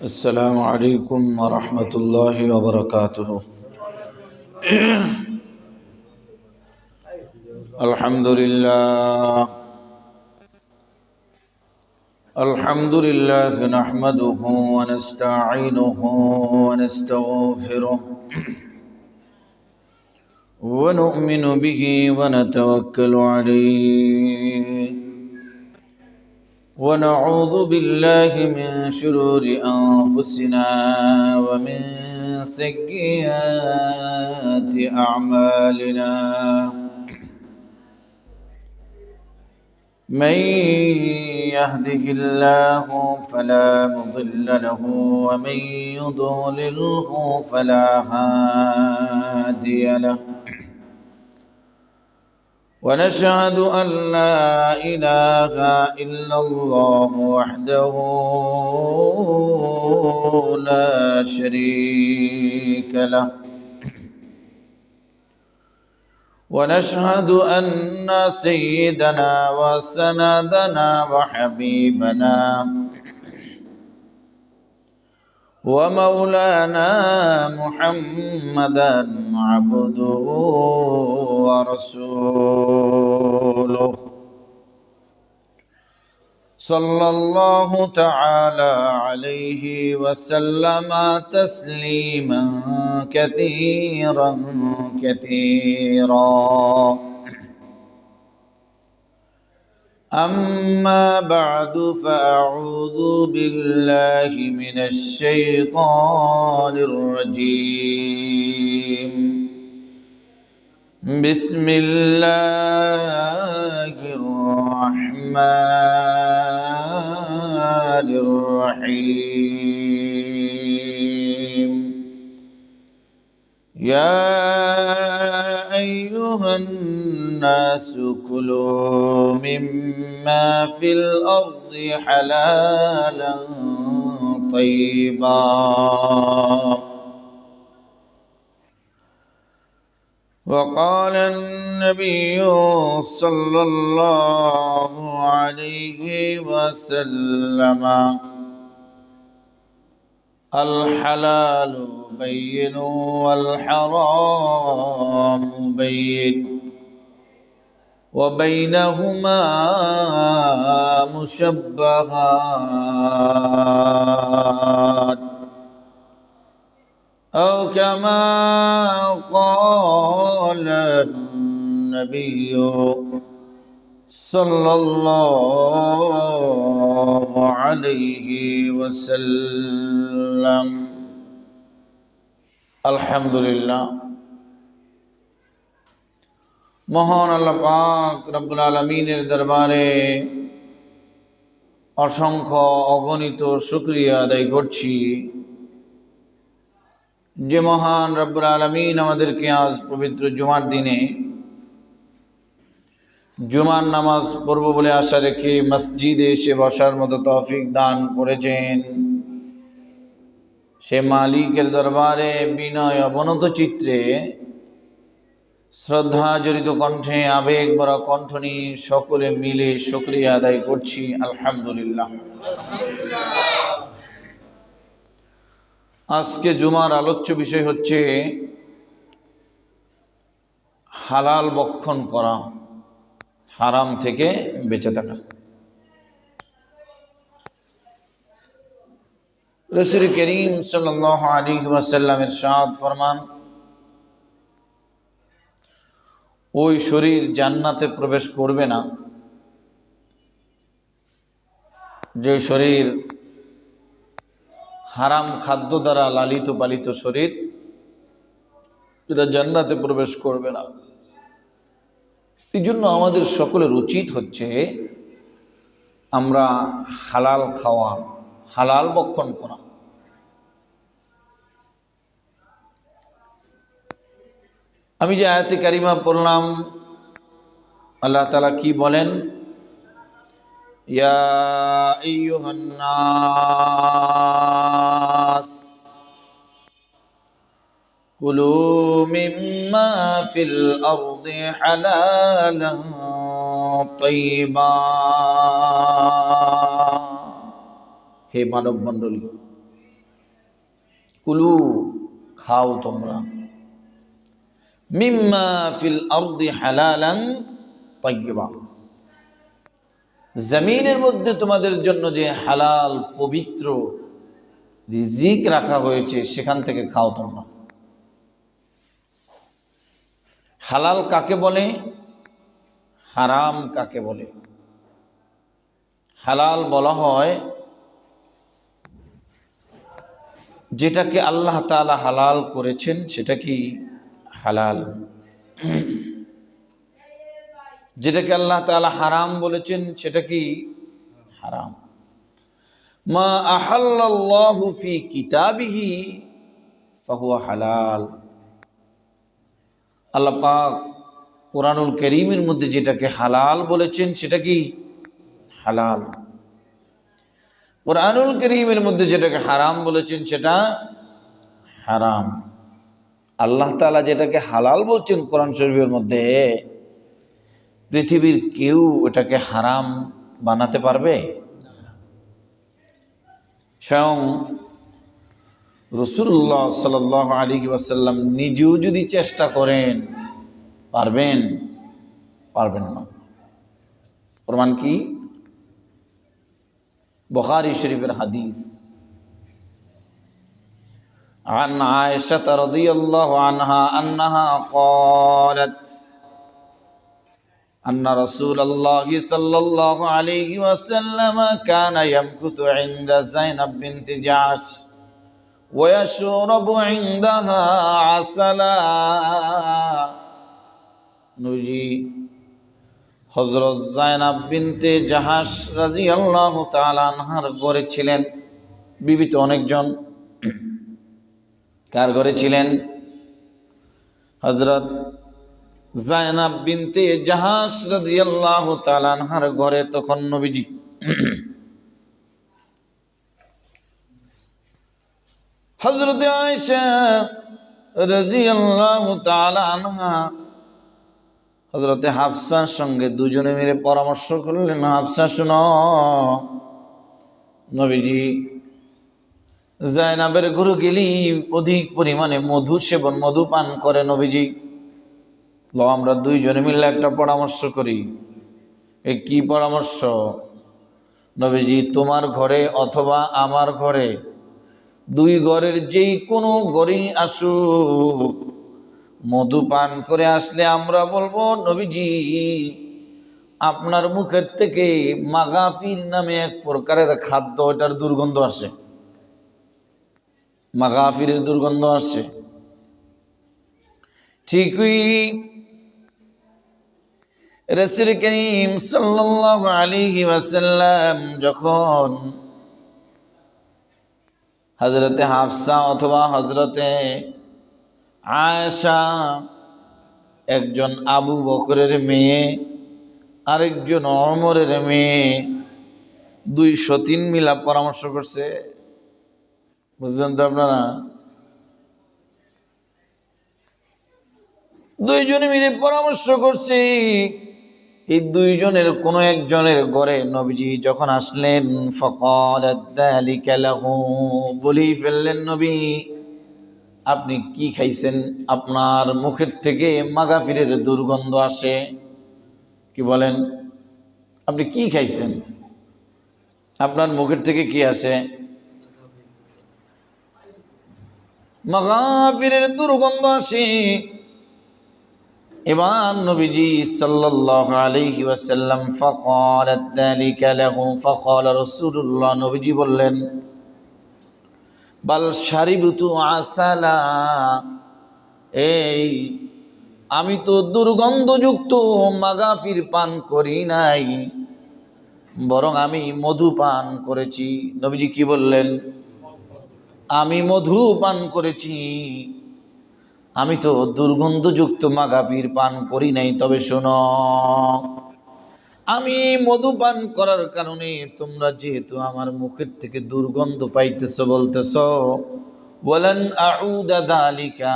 السلام عليكم ورحمة الله وبركاته. الحمد لله نحمده ونستعينه ونستغفره ونؤمن به ونتوكل عليه ونعوذ بالله من شرور أنفسنا ومن سيئات أعمالنا. من يهده الله فلا مضل له ومن يضلله فلا هادي له. ونشهد أن لا إله إلا الله وحده لا شريك له. ونشهد أن سيدنا وسندنا وحبيبنا ومولانا محمدا عبده ورسوله صلى الله تعالى عليه وسلم تسليما كثيرا كثيرا. أما بعد فأعوذ بالله من الشيطان الرجيم. بسم الله الرحمن الرحيم. يا أيها الناس كلوا مما في الأرض حلالا طيبا. وقال النبي صلى الله عليه وسلم الحلال بين والحرام بين وبينهما مشبهات أو كما قال النبي صلى الله عليه وسلم. الحمد لله. মহান আল্লাহ পাক রব্বুল আলামিনের দরবারে অসংখ্য অগণিত শুকরিয়া আদায় করছি যে মহান রব্বুল আলামিন আমাদেরকে আজ পবিত্র জুমার দিনে জুমার নামাজ পড়ব বলে আশা রেখে মসজিদে এসে বসার মতো তৌফিক দান করেছেন। সে মালিকের দরবারে বিনয় অবনত চিত্রে শ্রদ্ধা জড়িত কণ্ঠে আবেগ ভরা কণ্ঠ নিয়ে সকলে মিলে শুকরিয়া আদায় করছি আলহামদুলিল্লাহ। আজকে জুমার আলোচ্য বিষয় হচ্ছে হালাল ভক্ষণ করা, হারাম থেকে বেঁচে থাকা। রাসূল করিম সাল্লাল্লাহু আলাইহি ওয়াসাল্লাম ইরশাদ ফরমান, ওই শরীর জান্নাতে প্রবেশ করবে না যে শরীর হারাম খাদ্য দ্বারা লালিত পালিত শরীর, যেটা জান্নাতে প্রবেশ করবে না। এই জন্য আমাদের সকলের উচিত হচ্ছে আমরা হালাল খাওয়া, হালাল ভক্ষণ করা। আমি যে আয়াতে কারিমা পড়লাম, আল্লাহ তাআলা কি বলেন? ইয়া আইয়ুহান নাস কুলু মিম্মা ফিল আরদি হালালান তাইয়্যিবা। হে মানব মণ্ডলী, কুলু খাও তোমরা, মিম্মা ফিল আরদি হালালান তাইয়্যিবা, জমিনের মধ্যে তোমাদের জন্য যে হালাল পবিত্র রিজিক রাখা হয়েছে সেখান থেকে খাও তোমরা। হালাল কাকে বলে, হারাম কাকে বলে? হালাল বলা হয় যেটাকে আল্লাহ তাআলা হালাল করেছেন সেটা কি হালাল, যেটাকে আল্লাহ তাআলা হারাম বলেছেন সেটা কি হারাম। মা আহাল্লাল্লাহু ফি কিতাবিহি ফাহুয়া হালাল, আল্লাহ পাক কোরআনুল কারীমের মধ্যে যেটাকে হালাল বলেছেন সেটা কি হালাল, কোরআনুল কারীমের মধ্যে যেটাকে হারাম বলেছেন সেটা হারাম। আল্লাহ তাআলা যেটাকে হালাল বলছেন কোরআন শরীফের মধ্যে, পৃথিবীর কেউ এটাকে হারাম বানাতে পারবে? স্বয়ং রাসূলুল্লাহ সাল্লাল্লাহু আলাইহি ওয়াসাল্লাম নিজেও যদি চেষ্টা করেন পারবেন? পারবেন না। প্রমাণ কি? বুখারী শরীফের হাদিস, عن عائشة رضي الله عنها أنها قالت أن رسول الله صلى الله عليه وسلم كان يمكث عند زينب بنت جعش ويشرب عندها عسلا। নবীজি হযরত যায়েনব বিনতে জাহাশ রাদিয়াল্লাহু তাআলা আনহার ঘরে ছিলেন। বিবি তো অনেকজন, কার ঘরে ছিলেন? হযরত যায়েনব বিনতে জাহাশ রাদিয়াল্লাহু তাআলা আনহার ঘরে তখন নবীজি হযরত আয়েশা রাদিয়াল্লাহু তাআলা আনহা হযরতে হাফসার সঙ্গে দুজনে মিলে পরামর্শ করলেন, হাফসা শোনো, নবীজি যায়েনবের ঘরে গেলি অধিক পরিমাণে মধু সেবন, মধু পান করে নবীজি, লো আমরা দুইজনে মিলে একটা পরামর্শ করি। এই কি পরামর্শ? নবীজি তোমার ঘরে অথবা আমার ঘরে, দুই ঘরের যেই কোনো ঘরেই আসুক, মধু পান করে আসলে আমরা বলবো নবীজি আপনার মুখের থেকে মাগাফির নামে এক প্রকারের খাদ্য, এটার দুর্গন্ধ আসে, মাগাফিরের দুর্গন্ধ আসে। ঠিকই রাসূল করিম সাল্লাল্লাহু আলাইহি ওয়াসাল্লাম যখন হযরতে হাফসা অথবা হযরতে আয়েশা, একজন আবু বকরের মেয়ে আরেকজন ওমরের মেয়ে, দুই সতীন মিলা পরামর্শ করছে। বুঝলেন তো আপনারা? দুইজনে মিলে পরামর্শ করছে। এই দুইজনের কোনো একজনের ঘরে নবীজি যখন আসলেন, ফাকালাত যালিকা লাহু, বলেই ফেললেন নবী আপনি কি খাইছেন? আপনার মুখের থেকে মাগাফিরের দুর্গন্ধ আসে। কি বলেন? আপনি কি খাইছেন? আপনার মুখের থেকে কি আসে? মাগাফিরের দুর্গন্ধ আসে। এবার নবীজি সাল্লাল্লাহু আলাইহি ওয়াসাল্লাম ফাকালাত যালিকা লাহু, ফাকালা রাসূলুল্লাহ, নবীজি বললেন বাল শারিবতু আসালা, এই আমি তো দুর্গন্ধযুক্ত মাগাফির পান করি নাই, বরং আমি মধু পান করেছি। নবীজি কি বললেন? আমি মধু পান করেছি, আমি তো দুর্গন্ধযুক্ত মাগাফির পান করি নাই। তবে শোনো, আমি মধু পান করার কারণে তোমরা যেহেতু আমার মুখের থেকে দুর্গন্ধ পাইতেছ, বলতেছ ওয়ালান আউদা যালিকা,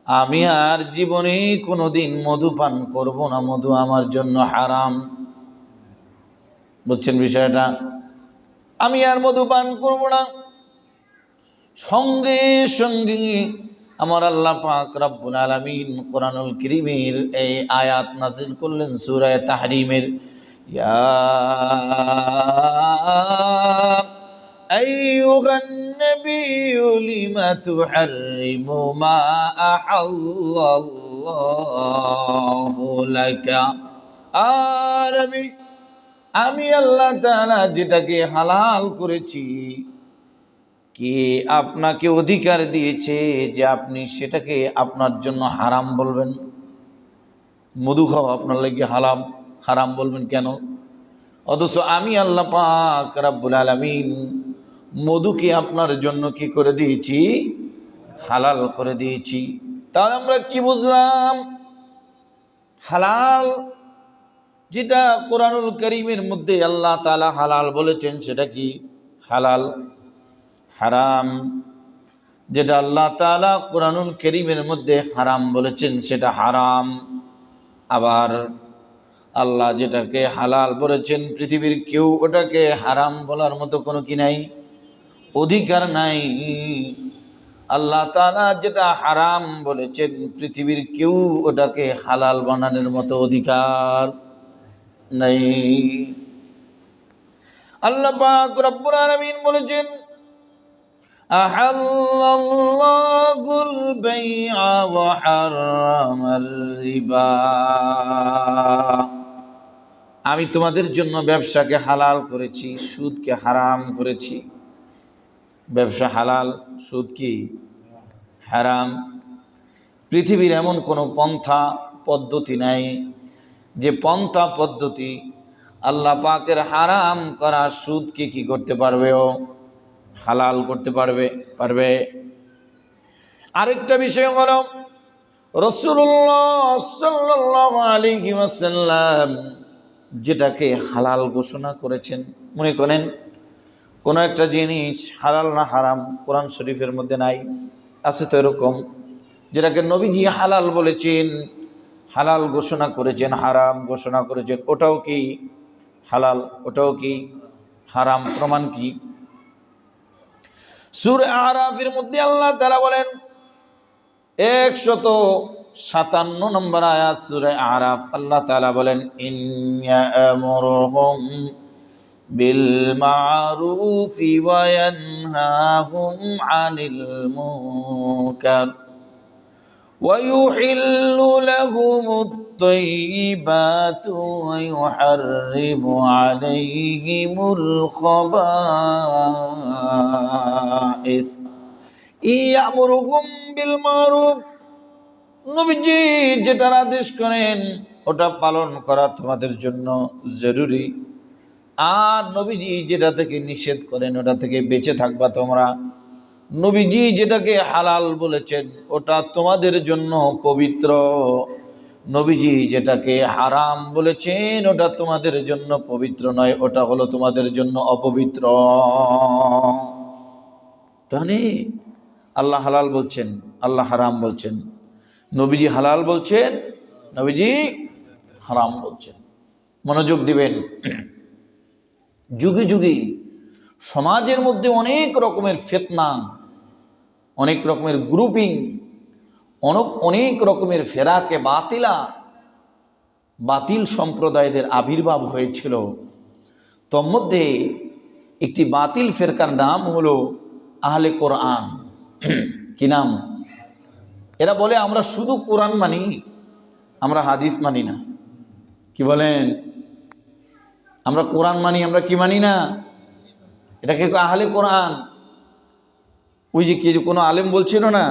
আমি আর জীবনে কোনোদিন মধু পান করব না, মধু আমার জন্য হারাম। বুঝছেন বিষয়টা? আমি আর মধু পান করব না। সঙ্গে সঙ্গে আমার আল্লাহ পাক রব্বুল আলামিন কোরআনুল কারীমের এই আয়াত নাযিল করলেন সূরা তাহরীমের, ইয়া আইয়ুহান নাবিয়্যু লিমা তুহাররিমু মা আহাল্লাল্লাহু লাকা। আর আমি আল্লাহ তাআলা যেটাকে হালাল করেছি, কে আপনাকে অধিকার দিয়েছে যে আপনি সেটাকে আপনার জন্য হারাম বলবেন? মধু খাওয়া আপনার লাগি হারাম বলবেন কেন? অথচ আমি আল্লাহ পাক রব্বুল আলামিন মধুকে আপনার জন্য কি করে দিয়েছি? হালাল করে দিয়েছি। তাহলে আমরা কি বুঝলাম? হালাল যেটা কোরআনুল কারীমের মধ্যে আল্লাহ তাআলা হালাল বলেছেন সেটা কি হালাল। হারাম যেটা আল্লাহ তাআলা কোরআনুল কারীমের মধ্যে হারাম বলেছেন সেটা হারাম। আবার আল্লাহ যেটাকে হালাল বলেছেন পৃথিবীর কেউ ওটাকে হারাম বলার মতো কোনো কি নাই, অধিকার নাই। আল্লাহ তাআলা যেটা হারাম বলেছেন পৃথিবীর কেউ ওটাকে হালাল বানানোর মতো অধিকার নাই। আল্লাহ পাক রব্বুল আলামিন বলেছেন, আহাল্লাল্লাহুল বাইআ ওয়া হারামার রিবা। আমি তোমাদের জন্য ব্যবসাকে হালাল করেছি, সুদকে হারাম করেছি। ব্যবসা হালাল, সুদ কি হারাম। পৃথিবীর এমন কোনো পন্থা পদ্ধতি নাই যে পন্থা পদ্ধতি আল্লাহ পাকের হারাম করা সুদকে কি করতে পারবে? ও হালাল করতে পারবে। আরেকটা বিষয় হলো রাসূলুল্লাহ সাল্লাল্লাহু আলাইহি ওয়াসাল্লাম যেটাকে হালাল ঘোষণা করেছেন। মনে করেন কোনো একটা জিনিস হালাল না হারাম কোরআন শরীফের মধ্যে নাই, আছে তো এরকম, যেটাকে নবীজি হালাল বলেছেন, হালাল ঘোষণা করেছেন, হারাম ঘোষণা করেছেন, ওটাও কি হালাল, ওটাও কি হারাম। প্রমাণ কি? সূরা আরাফের মধ্যে আল্লাহ তাআলা বলেন 157 নম্বর আয়াত সূরা আরাফ, আল্লাহ তাআলা বলেন, ইন্নামুরুহুম বিল মারুফি ওয়া ইয়ানহাহুম আনিল মুনকার ওয়া ইউহিল্লু লাহুমুত তাইয়্যিবাতু ওয়া ইউহাররিমু আলাইহিমুল খাবাইস ইয়ামুরুহুম বিল মারুফ। নবীজি যেটা আদেশ করেন ওটা পালন করা তোমাদের জন্য জরুরি, আর নবীজি যেটা থেকে নিষেধ করেন ওটা থেকে বেঁচে থাকবা তোমরা। নবীজি যেটাকে হালাল বলেছেন ওটা তোমাদের জন্য পবিত্র, নবীজি যেটাকে হারাম বলেছেন ওটা তোমাদের জন্য পবিত্র নয়, ওটা হলো তোমাদের জন্য অপবিত্র। তাহলে আল্লাহ হালাল বলছেন, আল্লাহ হারাম বলছেন, নবীজি হালাল বলছেন, নবীজি হারাম বলছেন। মনোযোগ দিবেন। যুগে যুগে সমাজের মধ্যে অনেক রকমের ফিতনা, অনেক রকমের গ্রুপিং, অনেক রকমের ফেরাকে বাতিলা, বাতিল সম্প্রদায়দের আবির্ভাব হয়েছিল। তোর মধ্যে একটি বাতিল ফেরকার নাম হলো আহলে কোরআন। কি নাম? এরা বলে আমরা শুধু কোরআন মানি, আমরা হাদিস মানি না। কি বলেন? আমরা কোরআন মানি, আমরা কি মানি না? এটাকে আহলে কোরআন। ওই যে কি কোনো আলেম বলছিল না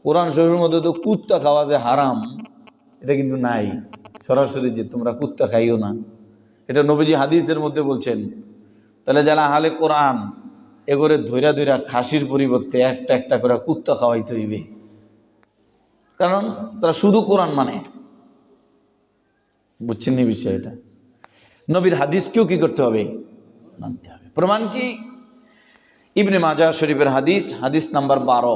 কোরআন শরীফের মধ্যে তো কুত্তা খাওয়া যে হারাম, এটা কিন্তু নাই সরাসরি যে তোমরা কুত্তা খাইও না, এটা নবীজি হাদিসের মধ্যে বলছেন। তাহলে যারা আহলে কোরআন এগোরে ধৈরা ধৈরা খাসির পরিবর্তে একটা একটা করে কুত্তা খাওয়াইতে হইবে, কারণ তারা শুধু কোরআন মানে। বুঝছেন নি বিষয়টা? নবীর হাদিসকেও কি করতে হবে? মানতে হবে। প্রমাণ কি? ইবনে মাজাহ শরীফের হাদিস, হাদিস নাম্বার 12।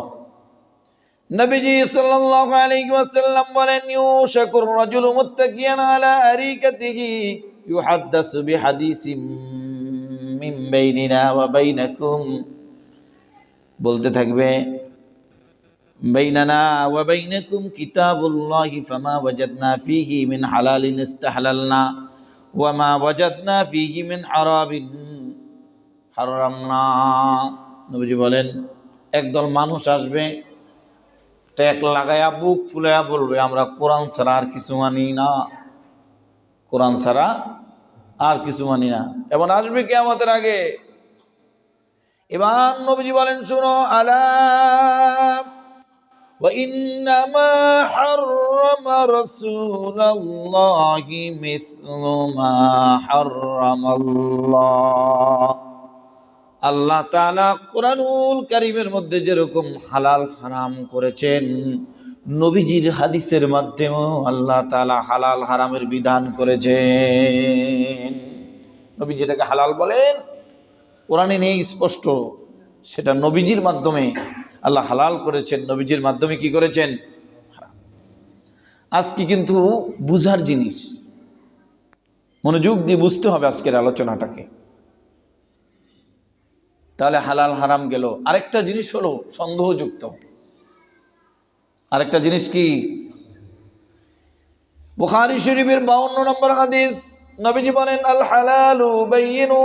নবীজি সাল্লাল্লাহু আলাইহি ওয়াসাল্লাম বলেন, ইউশাকুর রাজুলু মুত্তাকিয়ান আলা আরিকাতিহি ইউহাদ্দাসু বিহাদিসিম মিন বাইনিনা ওয়া বাইনাকুম বলতে থাকবে বাইনানা ওয়া বাইনাকুম কিতাবুল্লাহি ফামা ওয়াজাদনা ফীহি মিন হালালিন ইসতাহালালনা ওয়া মা ওয়াজাদনা ফীহি মিন হারামিন হারামনা। নবীজি বলেন একদল মানুষ আসবে, ট্যাগ লাগায়া বুক ফুলায়া বলবে আমরা কোরআন ছাড়া আর কিছু মানি না, কোরআন ছাড়া আর কিছু মানি না। এমন আসবে কিয়ামতের আগে। এবার নবীজি বলেন শুনো, আলা ওয়া ইন্নামা হাররামা রাসূলুল্লাহি মিছলু মা হাররামাল্লাহ। আল্লাহ তাআলা কোরআনুল কারীমের মধ্যে যেরকম হালাল হারাম করেছেন, নবীজির হাদিসের মাধ্যমেও আল্লাহ তাআলা হালাল হারামের বিধান করেছেন। নবী যেটাকে হালাল বলেন কোরআনে নেই স্পষ্ট, সেটা নবীজির মাধ্যমে আল্লাহ হালাল করেছেন, নবীজির মাধ্যমে কি করেছেন? আজকে কিন্তু বুঝার জিনিস, মনোযোগ দিয়ে বুঝতে হবে আজকের আলোচনাটাকে। তাহলে হালাল হারাম গেল। আরেকটা জিনিস হলো সন্দেহযুক্ত। আরেকটা জিনিস কি? বুখারী শরীফের 52 নম্বর হাদিস, নবীজি বলেন আল হালালু বাইয়িনু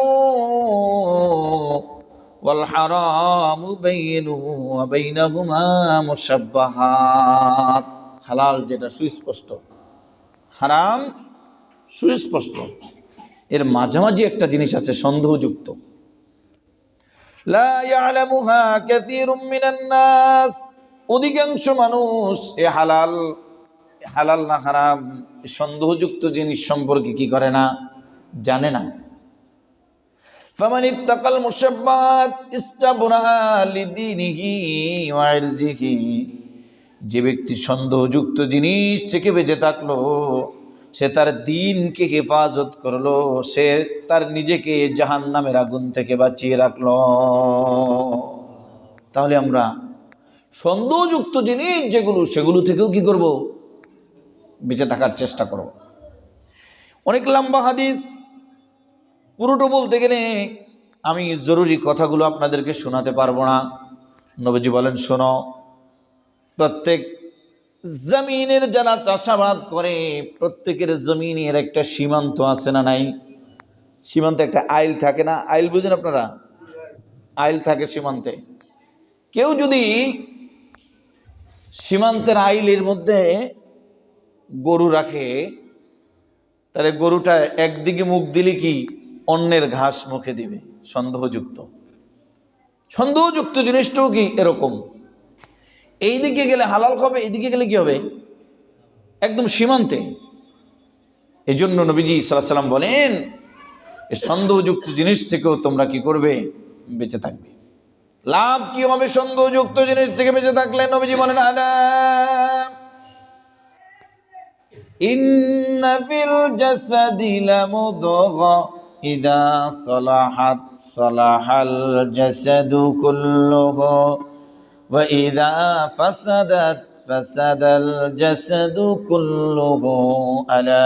ওয়াল হারামু বাইয়িনু ওয়া বাইনাহুমা মুশাব্বাহাত। হালাল যেটা সুস্পষ্ট, হারাম সুস্পষ্ট, এর মাঝামাঝি একটা জিনিস আছে সন্দেহযুক্ত। লা ইয়ালামুহা কাসীরুম মিনান নাস। অধিকাংশ মানুষ এ হালাল না হারাম, সন্দেহযুক্ত জিনিস সম্পর্কে কি করে না? জানে না। ফামান ইত্তাকাল মুশাব্বাহাত ইস্তাবরা লিদীনিহি ওয়া ইরজিহি। যে ব্যক্তি সন্দেহযুক্ত জিনিস থেকে বেঁচে থাকলো, সে তার দ্বীনকে হেফাজত করলো, সে তার নিজেকে জাহান্নামের আগুন থেকে বাঁচিয়ে রাখলো। তাহলে আমরা সন্দেহযুক্ত জিনিস যেগুলো, সেগুলো থেকেও কি করব? বেঁচে থাকার চেষ্টা করব। অনেক লম্বা হাদিস, পুরোটা বলতে গেলে আমি জরুরি কথাগুলো আপনাদেরকে শোনাতে পারবো না। নবীজি বলেন শোনো, প্রত্যেক জমিনের যারা চাষাবাদ করে, প্রত্যেকের জমিনের একটা সীমান্ত আছে না নাই? সীমান্তে একটা আইল থাকে না? আইল বুঝেন আপনারা? আইল থাকে সীমান্তে। কেউ যদি সীমান্তের আইলের মধ্যে গরু রাখে, তাহলে গরুটা একদিকে মুখ দিলে কি অন্যের ঘাস মুখে দিবে। সন্দেহযুক্ত। সন্দেহযুক্ত জিনিসটাও কি এরকম। এইদিকে গেলে হালাল হবে, এইদিকে গেলে কি হবে? একদম সীমান্তে। এই জন্য নবীজি সাল্লাল্লাহু আলাইহি ওয়াসাল্লাম বলেন এই সন্দেহযুক্ত জিনিস থেকেও তোমরা কি করবে? বেঁচে থাকবে। লাভ কি হবে সন্দেহযুক্ত জিনিস থেকে বেঁচে থাকলে? নবীজি বলেন আলা ইন্না ফিল জাসাদি লামুদগা ইযা সালাহাত সালাহাল জাসাদু কুল্লুহু ওয়া ইযা ফাসাদাত ফাসাদাল জাসাদু কুল্লুহু আলা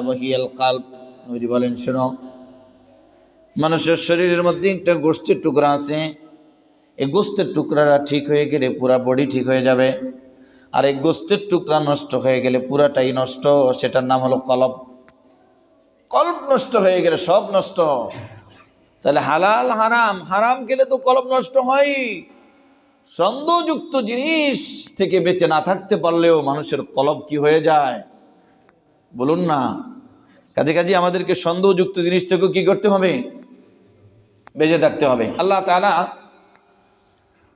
ওয়া হিয়াল কলব। নবী বলেন শোনো, মানুষের শরীরের মধ্যে একটা গোশতের টুকরা আছে, এই গোশতের টুকরাটা ঠিক হয়ে গেলে পুরা বডি ঠিক হয়ে যাবে। আর এই গোশতের টুকরা নষ্ট হয়ে গেলে পুরাটাই নষ্ট, সেটার নাম হলো কলব। কলব নষ্ট হয়ে গেলে সব নষ্ট। তাহলে হালাল হারাম, হারাম গেলে তো কলব নষ্ট হয়। সন্দেহযুক্ত জিনিস থেকে বেঁচে না থাকতে পারলেও মানুষের কলব কি হয়ে যায় বলুন না? কাজে কাজে আমাদেরকে সন্দেহযুক্ত জিনিস থেকেও কি করতে হবে? বেঁচে থাকতে হবে। আল্লাহ তাআলা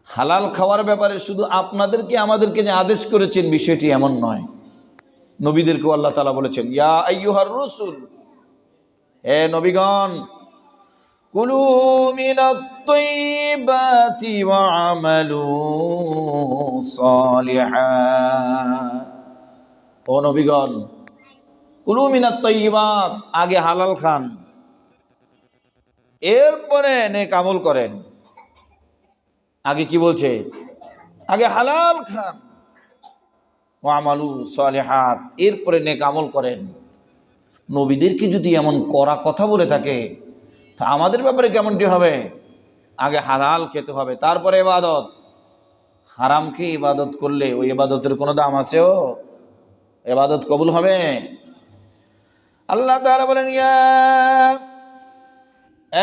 হালাল খাওয়ার ব্যাপারে শুধু আপনাদেরকে আমাদেরকে যে আদেশ করেছেন বিষয়টি এমন নয়, নবীদেরকেও আল্লাহ তাআলা বলেছেন ইয়া আইয়ুহার রাসূল, হে নবীগণ, কুলু মিনাত তাইয়্যিবাতি ওয়া আমালু সালিহান। ও নবীগণ, কুলু মিনাত তাইয়্যিবাত, আগে হালাল খান, এরপরে নেক আমল করেন। আগে কি বলছে? আগে হালাল খান, ওয়া আমালু সালিহাত, এরপরে নেক আমল করেন। নবীদেরকে যদি এমন কড়া কথা বলে থাকে, তা আমাদের ব্যাপারে কেমনটি হবে? আগে হালাল খেতে হবে, তারপরে ইবাদত। হারাম খেয়ে ইবাদত করলে ওই ইবাদতের কোনো দাম আছেও? ইবাদত কবুল হবে? আল্লাহ তাআলা বলেন, ইয়া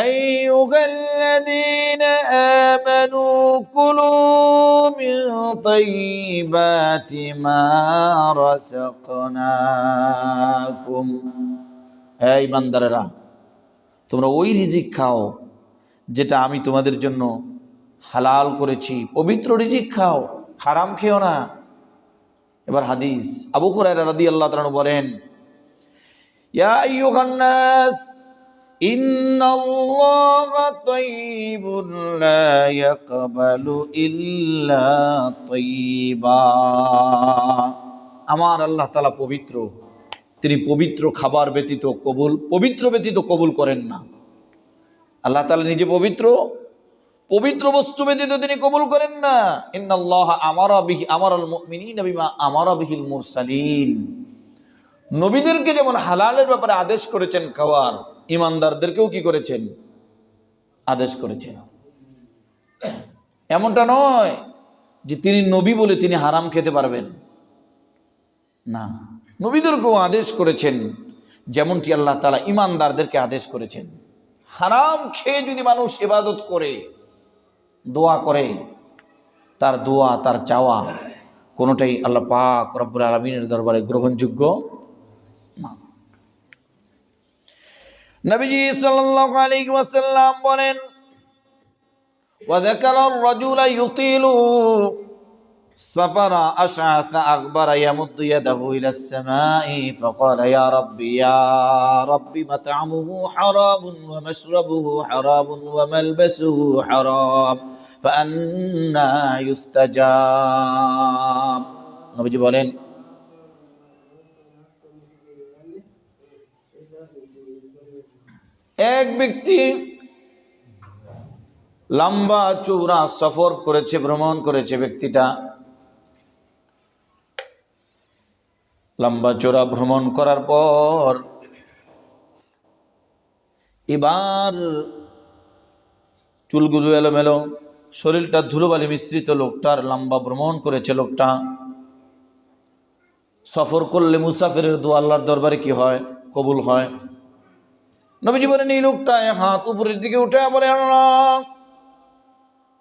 আইয়ুহাল্লাযীনা আমানু কুলু মিন তাইয়্যিবাতি মা রাযাকনাকুম। হে ঈমানদারেরা, তোমরা ওই রিজিক খাও যেটা আমি তোমাদের জন্য হালাল করেছি, পবিত্র রিজিক খাও, হারাম খেও না। এবার হাদিস, আবু হুরায়রা রাদিয়াল্লাহু তাআলা বলেন, ইয়া আইয়ুহান নাস ইন্নাল্লাহা তাইয়্যিবুন লা ইয়াকবালু ইল্লা তাইয়্যিবা। আমার আল্লাহ তাআলা পবিত্র, তিনি পবিত্র খাবার ব্যতীত পবিত্র ব্যতীত কবুল করেন না। আল্লাহ তাআলা নিজে পবিত্র, পবিত্র বস্তু ব্যতীত তিনি কবুল করেন না। ইন্নাল্লাহা আমারাল মুমিনিনা বিমা আমারা বিহিল মুরসালিন। নবীদেরকে যেমন হালালের ব্যাপারে আদেশ করেছেন খাওয়ার, ঈমানদারদেরকেও কি করেছেন? আদেশ করেছেন। এমনটা নয় যে তিনি নবী বলে তিনি হারাম খেতে পারবেন না, নবীদেরকেও আদেশ করেছেন যেমনটি আল্লাহ তাআলা ঈমানদারদেরকে আদেশ করেছেন। হারাম খেয়ে যদি মানুষ ইবাদত করে, দোয়া করে, তার দোয়া তার চাওয়া কোনোটাই আল্লাহ পাক রব্বুল আলামিনের দরবারে গ্রহণযোগ্য না। নবীজি সাল্লাল্লাহু আলাইহি ওয়াসাল্লাম বলেন, ওয়া যাকারা আর-রাজুলা ইউতিলু সাফারা আশআথা আগবারা ইয়ামুদ্দু ইয়াদাহু ইলাস সামাই ফাকালা ইয়া রাব্বি মাত'আমুহু হারামুন ওয়া মাশরাবুহু হারামুন ওয়া মালবাসুহু হারাম ফাআন্না ইউস্তাজাব। নবীজি বলেন, এক ব্যক্তি লম্বা চৌড়া সফর করেছে, ভ্রমণ করেছে। ব্যক্তিটা লম্বা চৌড়া ভ্রমণ করার পর এবার চুলগুলো এলোমেলো, শরীরটা ধুলোবালি মিশ্রিত। লোকটার লম্বা ভ্রমণ করেছে। লোকটা সফর করলে মুসাফিরের দোয়া আল্লাহর দরবারে কি হয়? কবুল হয়। নবীজি বলেন, এই লোকটা হাত উপরের দিকে উঠে বলে, আল্লাহ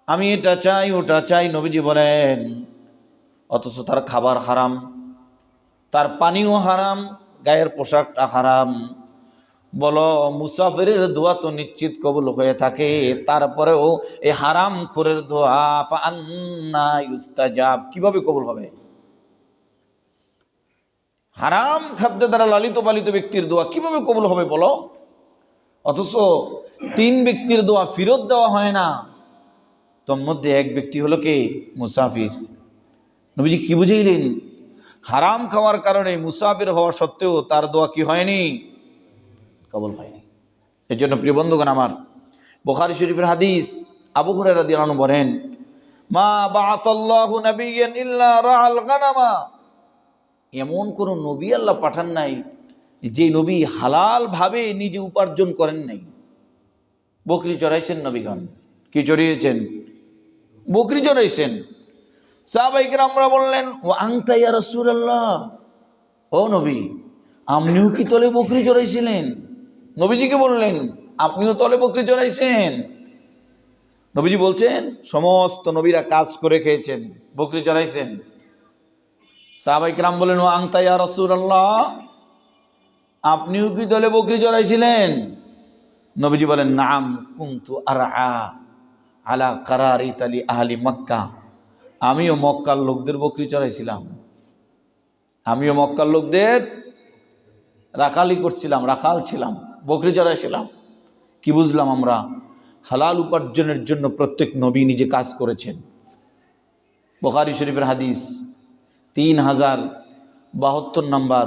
আমি এটা চাই ওটা চাই। নবীজি বলেন, অথচ তার খাবার হারাম, তার পানিও হারাম, গায়ের পোশাকটা হারাম। বলো, মুসাফিরের দোয়া তো নিশ্চিত কবুল হয়ে থাকে, তারপরেও এই হারাম খোরের দোয়া ফাআন্না ইউস্তাজাব, কিভাবে কবুল হবে? হারাম খাদ্য দ্বারা লালিত পালিত ব্যক্তির দোয়া কিভাবে কবুল হবে বলো? অথচ 3 ব্যক্তির দোয়া ফেরত দেওয়া হয় না, তোর মধ্যে এক ব্যক্তি হলো কে? মুসাফির। নবীজি কি বুঝাইলেন? হারাম খাওয়ার কারণে মুসাফির হওয়া সত্ত্বেও তার দোয়া কি হয়নি? কবুল হয়নি। এর জন্য প্রিয় বন্ধুগণ আমার, বুখারী শরীফের হাদিস, আবু হুরায়রা রাদিয়াল্লাহু আনহু বলেন, মা বাআসাল্লাহু নাবিয়্যান ইল্লা রাআল গানামা। এমন কোন নবী আল্লাহ পাঠান নাই যে নবী হালাল ভাবে নিজে উপার্জন করেন নাই। বকরি চড়াইছেন নবীগণ। কি চড়িয়েছেন? বকরি চড়াইছেন। সাহাবায়ে কেরামরা বললেন, ও আনতা ইয়া রাসূলুল্লাহ, ও নবী আপনিও কি তলে বকরি চড়াইছিলেন? নবীজিকে বললেন, আপনিও তলে বকরি চড়াইছেন? নবীজি বলছেন, সমস্ত নবীরা কাজ করে খেয়েছেন, বকরি চড়াইছেন। সাহাবায়ে কেরাম বলেন, ও আনতা ইয়া রাসূলুল্লাহ, আপনিও কি তলে বকরি চড়াইছিলেন? নবীজি বলেন, নাম কুনতু আরআ আলা কারারিত আলি আহলি মক্কা। আমিও মক্কার লোকদের বকরি চড়াইছিলাম, আমিও মক্কার লোকদের রাখালি করছিলাম, রাখাল ছিলাম, বকরি চড়াইছিলাম। কি বুঝলাম আমরা? হালাল উপার্জনের জন্য প্রত্যেক নবী নিজে কাজ করেছেন। বুখারী শরীফের হাদিস 3072 নম্বর,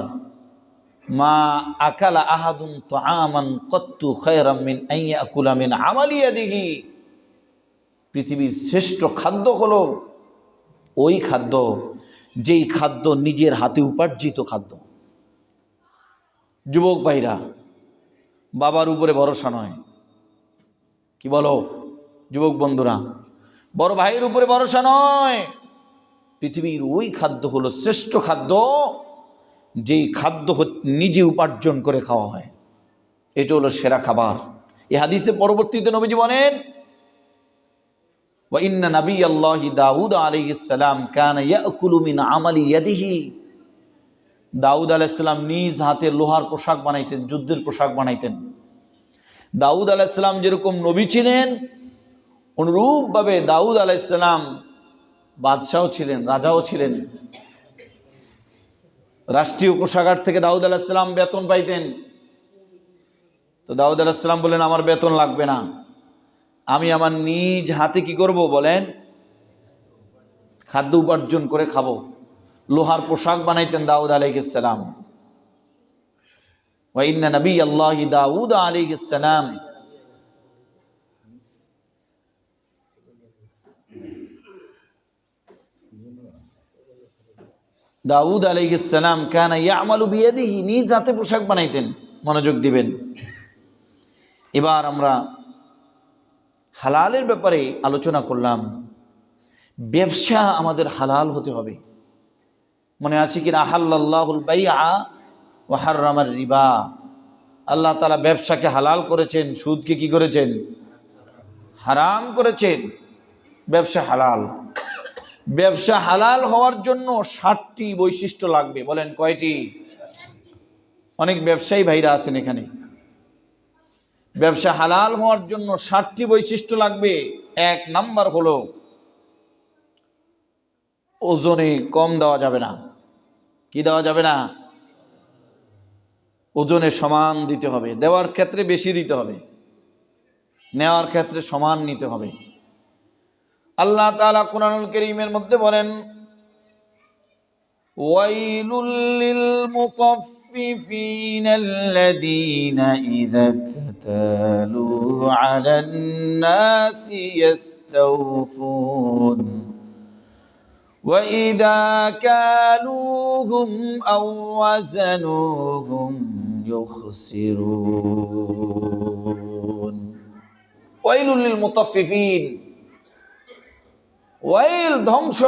মা আকালা আহাদুন তাআমান কত্তু খায়রাম মিন আন ইয়াকুলা মিন আমালি ইয়াদিহি। পৃথিবীর শ্রেষ্ঠ খাদ্য হলো ওই খাদ্য যেই খাদ্য নিজের হাতে উপার্জিত খাদ্য। যুবক ভাইরা, বাবার উপরে ভরসা নয়, কি বলো? যুবক বন্ধুরা, বড় ভাইয়ের উপরে ভরসা নয়। পৃথিবীর ওই খাদ্য হলো শ্রেষ্ঠ খাদ্য, যেই খাদ্য নিজে উপার্জন করে খাওয়া হয়, এটা হলো সেরা খাবার। এই হাদিসে পরবর্তীতে নবীজি বলেন, ওয়া ইন্না নাবিয়াল্লাহি দাউদ আলাইহিস সালাম কানা ইয়াকুলু মিন আমালি ইয়াদিহি। দাউদ আলাইহিস সালাম নিজ হাতে লোহার পোশাক বানাইতেন, যুদ্ধের পোশাক বানাইতেন। দাউদ আলাইহিস সালাম যেরকম নবী ছিলেন, অনুরূপভাবে দাউদ আলাইহিস সালাম বাদশাও ছিলেন, রাজাও ছিলেন। রাষ্ট্রীয় কোষাগার থেকে দাউদ আলাইহিস সালাম বেতন পাইতেন। তো দাউদ আলাইহিস সালাম বলেন, আমার বেতন লাগবে না, আমি আমার নিজ হাতে কি করব বলেন, খাদ্য উপার্জন করে খাবো। লোহার পোশাক বানাইতেন দাউদ আলাইহিস সালাম। ওয়া ইন্না নাবিয়াল্লাহি দাউদ আলাইহিস সালাম দাউদ আলাইহিস সালাম কানা ইয়ামালু বিয়াদিহি, নিজ হাতে পোশাক বানাইতেন। মনোযোগ দিবেন। এবার আমরা হালালের ব্যাপারে আলোচনা করলাম। ব্যবসা আমাদের হালাল হতে হবে। মনে আছে কিনা, আহাল্লাল্লাহুল বাইআ ওয়া হাররামার রিবা। আল্লাহ তাআলা ব্যবসাকে হালাল করেছেন, সুদকে কি করেছেন, হারাম করেছেন। ব্যবসা হালাল। ব্যবসা হালাল হওয়ার জন্য 60টি বৈশিষ্ট্য লাগবে। বলেন কয়টি? অনেক ব্যবসায়ী ভাইরা আছেন এখানে। ব্যবসা হালাল হওয়ার জন্য 60টি বৈশিষ্ট্য লাগবে। 1 নাম্বার হলো, ওজনে কম দেওয়া যাবে না। কি দেওয়া যাবে না? ওজনে সমান দিতে হবে। দেওয়ার ক্ষেত্রে বেশি দিতে হবে, নেওয়ার ক্ষেত্রে সমান নিতে হবে। আল্লাহ তাআলা কুরআনুল কারীমের মধ্যে বলেন, ওয়াইলুল লিল মুতাফফিফিনাল্লাযীনা ইযা কাতালু আলান নাসি ইস্তাওফুন ওয়া ইযা কালুহুম আও ওয়াজানুহুম ইউখসিরুন। ওয়াইলুল লিল মুতাফফিফিন, ওয়াইল ধ্বংস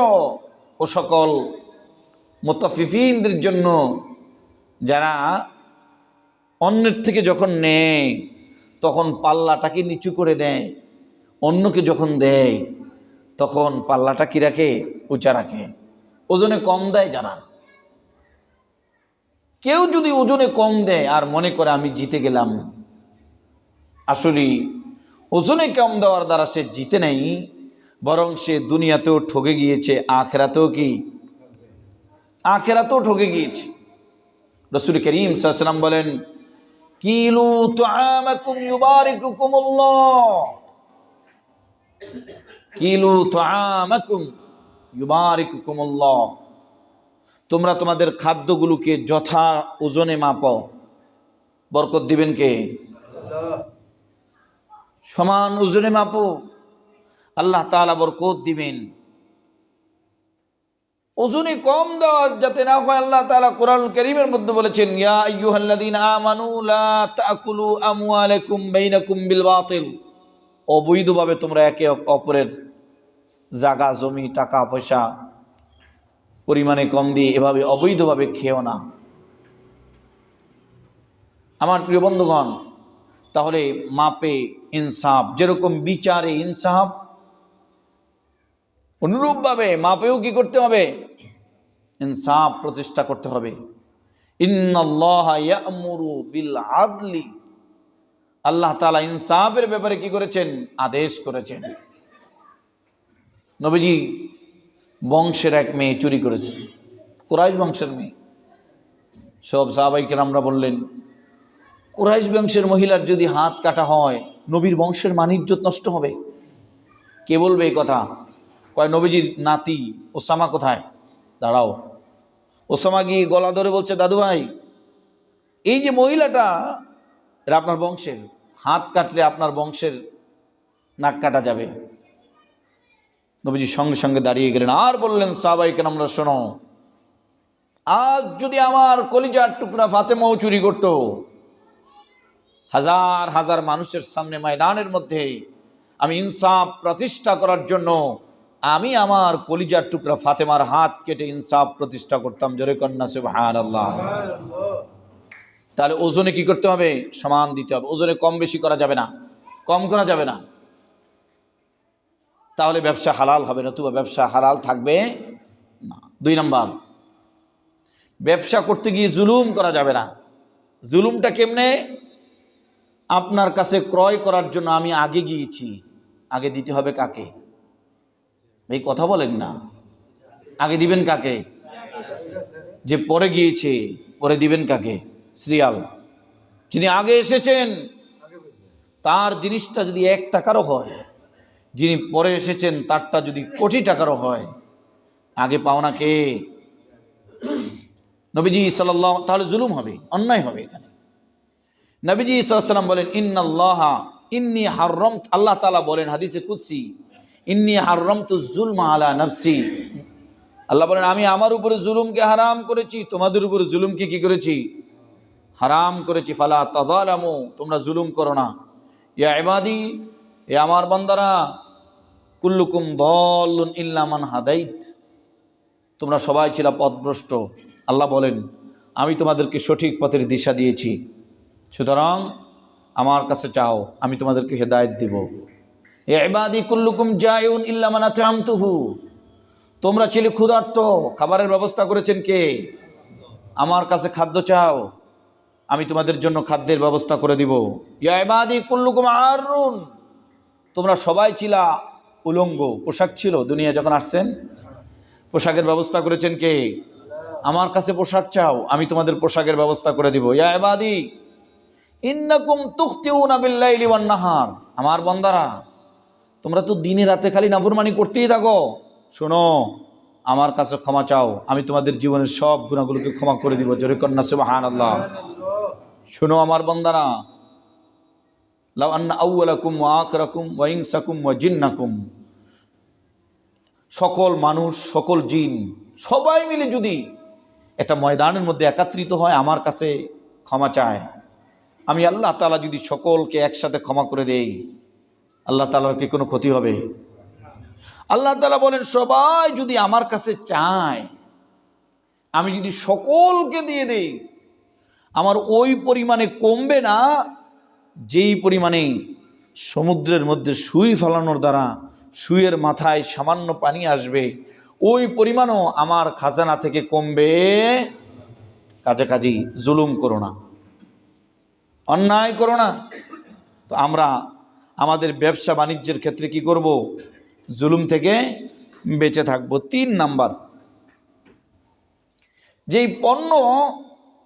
ও সকল মুতাফফিফিনদের জন্য, যারা অন্যের থেকে যখন নেয় তখন পাল্লাটাকে নিচু করে নেয়, অন্যকে যখন দেয় তখন পাল্লাটা কি রাখে? উঁচা রাখে। ওজনে কম দেয় যারা। কেউ যদি ওজনে কম দেয় আর মনে করে আমি জিতে গেলাম, আসলে ওজনে কম দেওয়ার দ্বারা সে জিতে নাই, বরং সে দুনিয়াতেও ঠকে গিয়েছে, আখিরাতেও কি? আখিরাতেও ঠকে গিয়েছে। রাসূল করিম সাল্লাল্লাহু আলাইহি ওয়াসাল্লাম বলেন, কিলু তুআমাকুম ইউবারিকুকুমুল্লাহ, কিলু তুআমাকুম ইউবারিকুকুমুল্লাহ। তোমরা তোমাদের খাদ্যগুলোকে যথা ওজনে মাপো, বরকত দিবেন কে? সমান ওজনে মাপো, আল্লাহ তাআলা বরকত দিবেন। ওজনে কম দেওয়া যাতে না হয়, আল্লাহ তাআলা কোরআনুল কারীমের মধ্যে বলেছেন, ইয়া আইয়ুহাল্লাযীনা আমানু লা তাকুলু আমওয়ালাকুম বাইনাকুম বিল বাতিল। অবৈধভাবে তোমরা একে অপরের জায়গা জমি টাকা পয়সা পরিমাণে কম দিয়ে এভাবে অবৈধভাবে খেও না। আমার প্রিয় বন্ধুগণ, তাহলে মাপে ইনসাফ, যেরকম বিচারে ইনসাফ, অনুরূপভাবে মাপেও কি করতে হবে? ইনসাফ প্রতিষ্ঠা করতে হবে। ইন্নাল্লাহা ইয়া'মুরু বিল আদলি, আল্লাহ তাআলা ইনসাফের ব্যাপারে কি করেছেন? আদেশ করেছেন। নবীজি বংশের এক মেয়ে চুরি করেছে, কুরাইশ বংশের মেয়ে। সব সাহাবায়ে কেরামরা বললেন, কুরাইশ বংশের মহিলার যদি হাত কাটা হয়, নবীর বংশের মান ইজ্জত নষ্ট হবে। কে বলবে এই কথা? কয় নবীজির নাতি ওসামা কোথায়? দাঁড়াও। ওসামা গিয়ে গলা ধরে বলছে, দাদু ভাই, এই যে মহিলাটা, এরা আপনার বংশের, হাত কাটলে আপনার বংশের নাক কাটা যাবে। নবীজি সঙ্গে সঙ্গে দাঁড়িয়ে গেলেন আর বললেন, সাহাবায়ে কেরামরা শোনো, আজ যদি আমার কলিজার টুকরা ফাতেমাও চুরি করত, হাজার হাজার মানুষের সামনে ময়দানের মধ্যে আমি ইনসাফ প্রতিষ্ঠা করার জন্য আমি আমার কলিজার টুকরা ফাতেমার হাত কেটে ইনসাফ প্রতিষ্ঠা করতাম। জোরে কন্যা সুবহানাল্লাহ। তাহলে ওজনে কি করতে হবে? সমান দিতে হবে। ওজনে কম বেশি করা যাবে না, কম করা যাবে না, তাহলে ব্যবসা হালাল হবে না, নতুবা ব্যবসা হালাল থাকবে না। 2 নাম্বার, ব্যবসা করতে গিয়ে জুলুম করা যাবে না। জুলুমটা কেমনে? আপনার কাছে ক্রয় করার জন্য আমি আগে গিয়েছি, আগে দিতে হবে কাকে? এই কথা বলেন না, আগে দিবেন কাকে? যে পরে গিয়েছে পরে দিবেন কাকে? সিরিয়াল। যিনি আগে এসেছেন তার জিনিসটা যদি 1 টাকারও হয়, যিনি পরে এসেছেন তারটা যদি কোটি টাকারও হয়, আগে পাওনা কে? নবীজি সাল্লাল্লাহু, তাহলে জুলুম হবে, অন্যায় হবে এখানে। নবীজি সাল্লাল্লাহু আলাইহি ওয়াসাল্লাম বলেন ইন্নাল্লাহা ইন্নী হাররামতু, আল্লাহ তাআলা বলেন হাদিসে কুদসি, ইন্নী হাররামতু যুলমা আলা নাফসি, আল্লাহ বলেন আমি আমার উপরে জুলুমকে হারাম করেছি, তোমাদের উপরে জুলুমকে কি করেছি? হারাম করেছি। ফালা তাযালামু, তোমরা জুলুম করো না। ইয়া ইবাদি, এ আমার বান্দারা, কুল্লুকুম দাল্লুন ইল্লা মান হাদাইত, তোমরা সবাই ছিল পথভ্রষ্ট। আল্লাহ বলেন আমি তোমাদেরকে সঠিক পথের দিশা দিয়েছি, সুতরাং আমার কাছে চাও, আমি তোমাদেরকে হেদায়েত দিব। ইয়া ইবাদি কুল্লুকুম জায়ুন ইল্লা মান আত'আমতুহু, তোমরা ছিলে ক্ষুধার্ত, খাবারের ব্যবস্থা করেছেন কে? আমার কাছে খাদ্য চাও, আমি তোমাদের জন্য খাদ্যের ব্যবস্থা করে দিব। ইয়া ইবাদি কুল্লুকুম আরুন, তোমরা সবাই ছিলা উলঙ্গ, পোশাক ছিল, দুনিয়া যখন আসছেন পোশাকের ব্যবস্থা করেছেন কে? আমার কাছে পোশাক চাও, আমি তোমাদের পোশাকের ব্যবস্থা করে দিব। ইয়া ইবাদি ইন্নাকুম তুখতিউনা বিল-লাইলি ওয়ান-নাহার, আমার বান্দারা তোমরা তো দিনে রাতে খালি নাফরমানি করতেই থাকো, শোনো আমার কাছে ক্ষমা চাও, আমি তোমাদের জীবনের সব গুনাহগুলোকে ক্ষমা করে দিব। জোরে কন্যা সুবহানাল্লাহ। শোনো আমার বান্দারা, লাউ আন্না আউওয়ালাকুম ওয়া আখিরাকুম ওয়া ইনসাকুম ওয়া জিন্নাকুম, সকল মানুষ সকল জিন সবাই মিলে যদি একটা ময়দানের মধ্যে একত্রিত হয়, আমার কাছে ক্ষমা চায়, আমি আল্লাহ তাআলা যদি সকলকে একসাথে ক্ষমা করে দেই, আল্লাহ তাআলার কি কোনো ক্ষতি হবে? আল্লাহ তাআলা বলেন সবাই যদি আমার কাছে চায়, আমি যদি সকলকে দিয়ে দেই, আমার ওই পরিমাণে কমবে না যেই পরিমাণে সমুদ্রের মধ্যে সুই ফেলানোর দ্বারা সুইয়ের মাথায় সামান্য পানি আসবে, ওই পরিমাণও আমার খাজানা থেকে কমবে। কাজে জুলুম করো না, অন্যায় করো না। তো আমরা আমাদের ব্যবসা বাণিজ্যের ক্ষেত্রে কি করব? জুলুম থেকে বেঁচে থাকবো। 3 নাম্বার, যেই পণ্য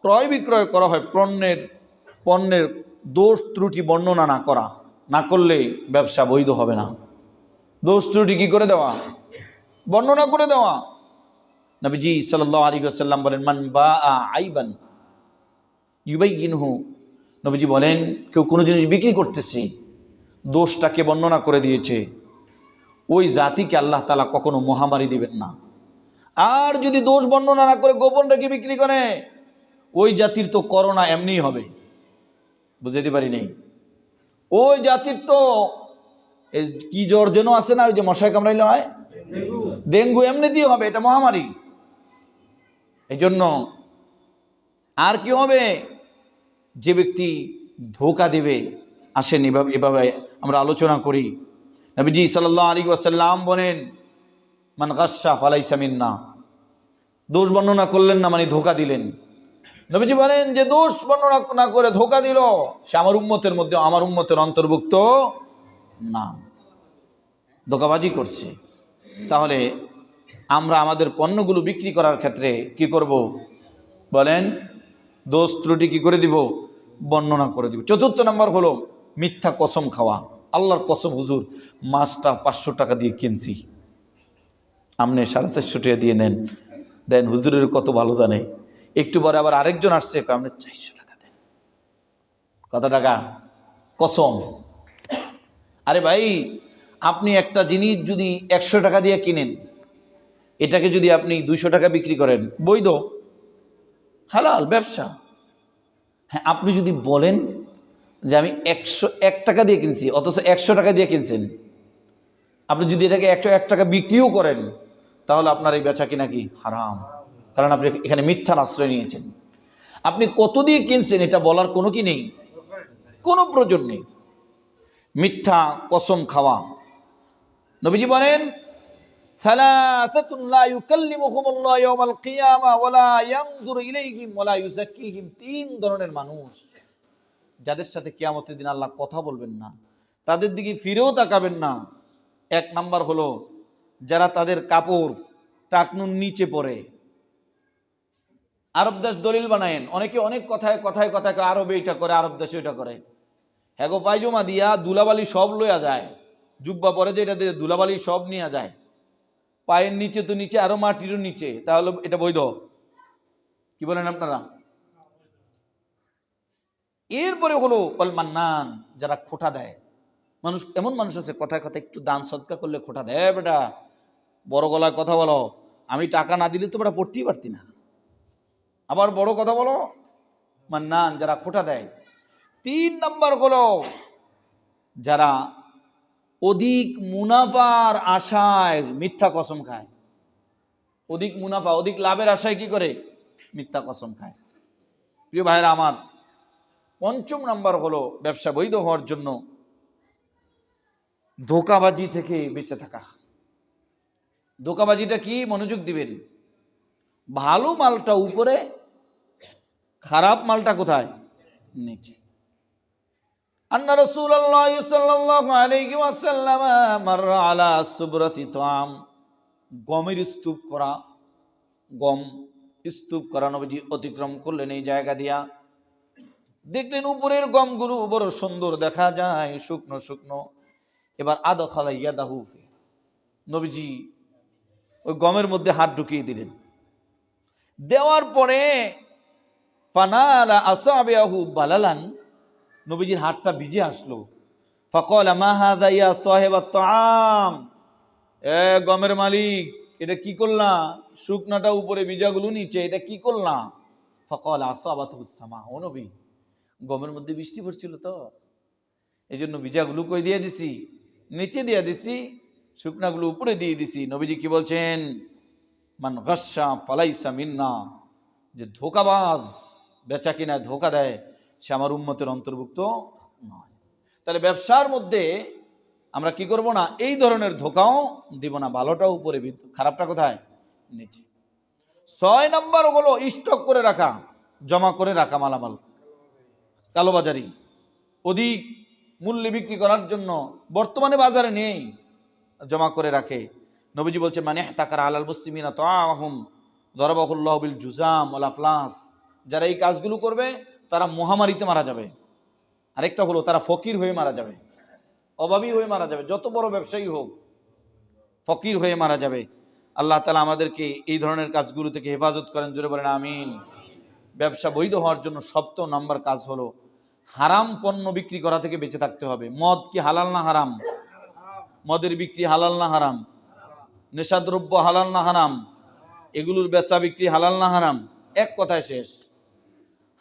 ক্রয় বিক্রয় করা হয়, পণ্যের দোষ ত্রুটি বর্ণনা না করলে ব্যবসা বৈধ হবে না। দোষ ত্রুটি কি করে দেওয়া? বর্ণনা করে দেওয়া। নবীজি সাল্লাল্লাহু আলাইহি ওয়াসাল্লাম বলেন মান বাআ আইবান ইউবাইয়িনহু, নবীজি বলেন কেউ কোনো জিনিস বিক্রি করতেছে, দোষটাকে বর্ণনা করে দিয়েছে, ওই জাতিকে আল্লাহ তাআলা কখনো মহামারী দিবেন না। আর যদি দোষ বর্ণনা না করে গোপন রেখে বিক্রি করে, ওই জাতির তো করোনা এমনিই হবে। বুঝাইতে পারি নেই? ওই জাতির তো কি জ্বর যেন আছে না, ওই যে মশায় কামড়াইলে হয়, ডেঙ্গু, এমনিতেই হবে, এটা মহামারী। এই জন্য আর কি হবে? যে ব্যক্তি ধোঁকা দেবে, আসেন এভাবে আমরা আলোচনা করি। নবীজি সাল্লাল্লাহু আলাইহি ওয়াসাল্লাম বলেন মান গাশশা ফালাইসা মিন্না, দোষ বর্ণনা করলেন না মানে ধোঁকা দিলেন। নবীজি বলেন যে দোষ বর্ণনা না করে ধোঁকা দিল, সে আমার উম্মতের মধ্যে, আমার উম্মতের অন্তর্ভুক্ত না, ধোঁকাবাজি করছে। তাহলে আমরা আমাদের পণ্যগুলো বিক্রি করার ক্ষেত্রে কি করব? বলেন দোষ ত্রুটি কি করে দিব? বর্ণনা করে দিব। 4 নম্বর হলো মিথ্যা কসম খাওয়া। আল্লাহর কসম হুজুর, মাছটা 500 টাকা দিয়ে কিনছি, আপনি 450 টাকা দিয়ে দেন, হুজুরের কত ভালো জানে। একটু পরে আবার আরেকজন আসছে, আপনি 400 টাকা দেন। কত টাকা? কসম। আরে ভাই, আপনি একটা জিনিস যদি 100 টাকা দিয়ে কিনেন, এটাকে যদি আপনি 200 টাকা বিক্রি করেন, বৈধ, হালাল ব্যবসা। হ্যাঁ, আপনি যদি বলেন যে আমি 101 টাকা দিয়ে কিনছি, অথচ 100 টাকা দিয়ে কিনছেন, আপনি যদি এটাকে 101 টাকা বিক্রিও করেন তাহলে আপনার এই বেচা কিনা কি হারাম, কারণ আপনি এখানে মিথ্যার আশ্রয় নিয়েছেন। আপনি কত দিয়ে কিনছেন এটা বলার কোনো কি নেই, কোনো প্রয়োজন নেই। মিথ্যা কসম খাওয়া, নবীজি বলেন সালাসাতুন লা ইউকাল্লিমুহুমুল্লাহু ইয়াওমাল কিয়ামা ওয়া লা ইয়ানজুরু ইলাইহিম ওয়া লা ইউযাক্কিহিম, 3 ধরনের মানুষ যাদের সাথে কিয়ামতের দিন আল্লাহ কথা বলবেন না, তাদের দিকে ফিরেও তাকাবেন না। 1 নাম্বার হলো যারা তাদের কাপড় টাকনুর নিচে পড়ে। আরব দেশ দলিল বানায়েন, অনেকে অনেক কথায় কথায় কথায় আরবে এটা করে, আরব দেশে এটা করে। হ্যাগো পায়জমা দিয়া দুলাবালি সব লইয়া যায়, জুব্বা পরে যে এটা দিয়ে দুলাবালি সব নিয়ে যায়, পায়ের নিচে তো নিচে আরো মাটিরও নিচে, তাহলে এটা বৈধ? কি বলেন আপনারা? এরপরে হলো মান্নান, যারা খোটা দেয়। মানুষ এমন মানুষ আছে কথায় কথায় একটু দান সদকা করলে খোটা দেয়, বেটা বড় গলায় কথা বলো, আমি টাকা না দিলে তো বেটা পড়তেই পারতি না, আবার বড় কথা বলো। মান্নান, যারা খোটা দেয়। 3 নাম্বার হলো যারা অধিক মুনাফার আশায় মিথ্যা কসম খায়। অধিক মুনাফা, অধিক লাভের আশায় কি করে? মিথ্যা কসম খায়। প্রিয় ভাইরা আমার, 5ম নাম্বার হলো ব্যবসা বৈধ হওয়ার জন্য ধোঁকাবাজি থেকে বেঁচে থাকা। ধোঁকাবাজিটা কি? মনোযোগ দিবেন। ভালো মালটা উপরে, খারাপ মালটা কোথায়? নিচে। আন্না রাসূলুল্লাহ সাল্লাল্লাহু আলাইহি ওয়াসাল্লাম মাররা আলা সুবরাতি তাম, গমের স্তূপ করা, গম স্তূপ করা নবীজি অতিক্রম করলেন এই জায়গা দিয়া। দেখলেন উপরের গমগুলো বড় সুন্দর দেখা যায়, শুকনো শুকনো। এবার আদখালা ইয়াদাহু, নবীজি ওই গমের মধ্যে হাত ঢুকিয়ে দিলেন। দেওয়ার পরে ফানালা আসাবিয়াহু বালালান, নবীজির হাতটা ভিজে আসলো। ফাকালা মা হাযা ইয়া সাহিবাত তাআম, এ গমের মালিক, এটা কি করলা? শুকনাটা উপরে, ভিজাগুলো নিচে, এটা কি করলা? ফাকালা আসাবাতুস সামা, ও নবী, গমের মধ্যে বৃষ্টি পড়ছিল তো এই জন্য ভিজাগুলো কই দিয়ে দিছি, নিচে দিয়ে দিছি, শুকনাগুলো উপরে দিয়ে দিছি। নবীজি কি বলছেন? মান গাশশা ফালাইসা মিন্না, যে ধোঁকাবাজ, বেচা কিনা ধোঁকা দেয়, সে আমার উম্মতের অন্তর্ভুক্ত নয়। তাহলে ব্যবসার মধ্যে আমরা কি করব না? এই ধরনের ধোঁকাও দিব না, ভালোটা উপরে, খারাপটা কোথায়? নিচে। 6 নাম্বার হলো স্টক করে রাখা, জমা করে রাখা মালামাল, কালোবাজারি, অধিক মূল্যে বিক্রি করার জন্য বর্তমানে বাজারে নেই, জমা করে রাখে। নবীজি বলছে মানে তাকার আলাল মুসলিমিনা তাআহুম দরাবাহুল্লাহু বিল জুজাম ওয়াল আফলাস, যারা এই কাজগুলো করবে তারা মহামারীতে মারা যাবে। আরেকটা হলো তারা ফকির হয়ে মারা যাবে, অভাবী হয়ে মারা যাবে, যত বড় ব্যবসায়ী হোক ফকির হয়ে মারা যাবে। আল্লাহ তাআলা আমাদেরকে এই ধরনের কাজগুলো থেকে হেফাজত করেন, জোরে বলেন আমিন। ব্যবসা বৈধ হওয়ার জন্য 7 নম্বর কাজ হলো হারাম পণ্য বিক্রি করা থেকে বেঁচে থাকতে হবে। মদ কি হালাল না হারাম? মদের বিক্রি হালাল না হারাম? নেশাদ্রব্য হালাল না হারাম? এগুলোর বেচা বিক্রি হালাল না হারাম? এক কথায় শেষ,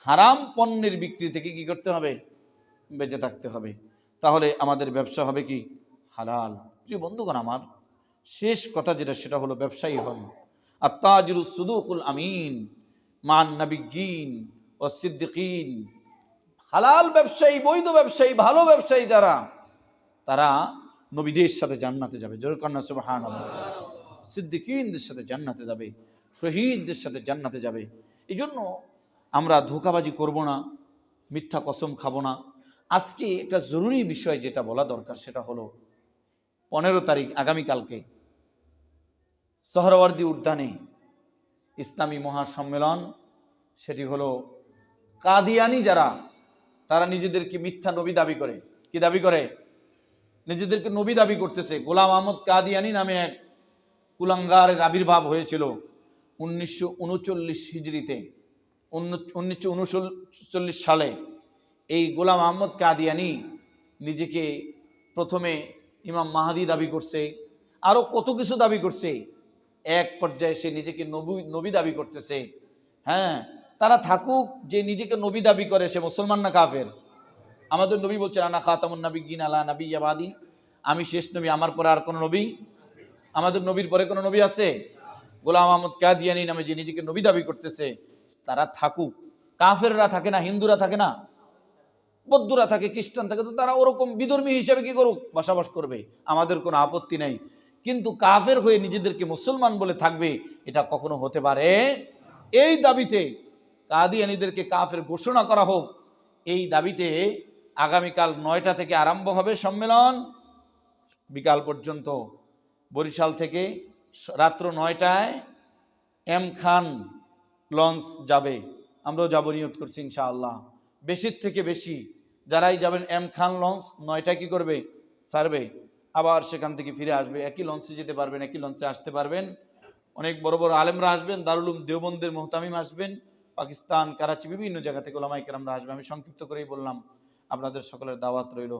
হারাম পণ্যের বিক্রি থেকে কি করতে হবে? বেঁচে থাকতে হবে। তাহলে আমাদের ব্যবসা হবে কি? হালাল। প্রিয় বন্ধুগণ আমার, শেষ কথা যেটা, সেটা হলো ব্যবসায়ী হন। আত-তাজিরুস সুদুকুল আমিন মান নাবিয়্যিন ওয়াস সিদ্দিকিন। হালাল ব্যবসায়ী, বৈধ ব্যবসায়ী, ভালো ব্যবসায়ী যারা, তারা নবীদের সাথে জান্নাতে যাবে। জোরে কন্যা সুবহানাল্লাহ। সিদ্দিকিনদের সাথে জান্নাতে যাবে, শহীদদের সাথে জান্নাতে যাবে। এই জন্য আমরা ধোঁকাবাজি করব না, মিথ্যা কসম খাবো না। আজকে একটা জরুরি বিষয় যেটা বলা দরকার, সেটা হলো 15 তারিখ আগামীকালকে সোহরাওয়ার্দী উদ্যানে ইসলামী মহাসম্মেলন। সেটি হলো কাদিয়ানি যারা, তারা নিজেদেরকে মিথ্যা নবী দাবি করে। কি দাবি করে? নিজেদেরকে নবী দাবি করতেছে। গোলাম আহমদ কাদিয়ানি নামে এক কুলাঙ্গারের আবির্ভাব হয়েছিল 1939 হিজরিতে, 1939 সালে। এই গোলাম আহমদ কাদিয়ানি নিজেকে প্রথমে ইমাম মাহাদি দাবি করছে, আরো কত কিছু দাবি করছে। এক পর্যায়ে সে নিজেকে নবী দাবি করতেছে। হ্যাঁ, তারা থাকুক, যে নিজেকে নবী দাবি করে সে মুসলমান না কাফের? আমাদের নবী বলছেন আনা খাতামুন নাবিয়্যিন আলা নাবিয়্যা বাদি, আমি শেষ নবী, আমার পরে আর কোন নবী, আমাদের নবীর পরে কোন নবী আছে? গোলাম আহমদ কাদিয়ানী নামে যে নিজেকে নবী দাবি করতেছে, তারা থাকুক, কাফেররা থাকে না, হিন্দুরা থাকে না, বৌদ্ধরা থাকে, খ্রিস্টান থাকে, তো তারা ওরকম বিধর্মী হিসেবে কি করুক, বসবাস করবে, আমাদের কোনো আপত্তি নেই। কিন্তু কাফের হয়ে নিজেদেরকে মুসলমান বলে থাকবে, এটা কখনো হতে পারে। এই দাবিতে কাদিয়ানীদেরকে কাফের ঘোষণা করা হোক, এই দাবিতে আগামীকাল 9টা থেকে আরম্ভ হবে সম্মেলন, বিকাল পর্যন্ত। বরিশাল থেকে রাত্র 9টায় এম খান লঞ্চ যাবে, আমরাও যাবো, নিয়ত করছি ইনশাআল্লাহ। বেশির থেকে বেশি যারাই যাবেন এম খান লঞ্চ 9টায় কি করবে, ছাড়বে, আবার সেখান থেকে ফিরে আসবে, একই লঞ্চে যেতে পারবেন, একই লঞ্চে আসতে পারবেন। অনেক বড় বড় আলেমরা আসবেন, দারুল উলুম দেওবন্দের মুহতামিম আসবেন, পাকিস্তান, করাচি, বিভিন্ন জায়গা থেকে ওলামায়ে কেরামরা আসবে। আমি সংক্ষিপ্ত করেই বললাম, আপনাদের সকলের দাওয়াত রইল,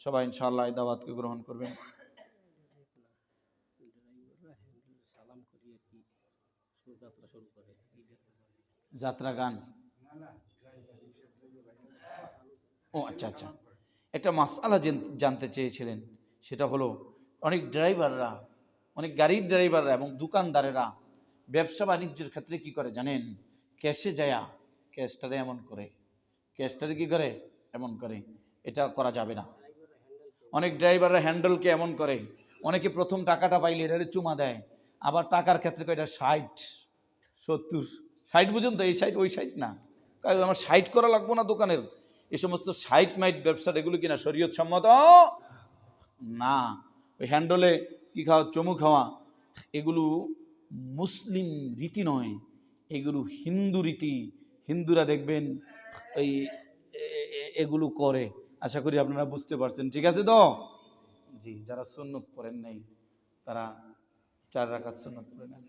সবাই ইনশাআল্লাহ এই দাওয়াতকে গ্রহণ করবেন। যাত্রা গান, ও আচ্ছা আচ্ছা, একটা মাসআলা জানতে চেয়েছিলেন, সেটা হলো অনেক ড্রাইভাররা, অনেক গাড়ির ড্রাইভাররা এবং দোকানদারেরা ব্যবসা বাণিজ্যের ক্ষেত্রে কি করে জানেন, ক্যাশে যায়া ক্যাশটারে এমন করে, ক্যাশটারে কি করে এমন করে, এটা করা যাবে না। অনেক ড্রাইভাররা হ্যান্ডেলকে এমন করে, অনেকে প্রথম টাকাটা পাইলে এটারে চুমা দেয়, আবার টাকার ক্ষেত্রে এটা 60 70 60 বুঝুন তো, এই সাইড ওই সাইড না, কারণ আমার 60 করা লাগবো না দোকানের, এই সমস্ত 60 মাইট ব্যবসা, এগুলো কিনা শরীয়ত সম্মত না। ওই হ্যান্ডলে কি খাওয়া, চমু খাওয়া, এগুলো মুসলিম রীতি নয়, এগুলো হিন্দু রীতি। হিন্দুরা দেখবেন এই এগুলো করে। আশা করি আপনারা বুঝতে পারছেন, ঠিক আছে তো? জি, যারা সুন্নত পড়েন নাই তারা 4 রাকাত সুন্নত পড়ে নেন।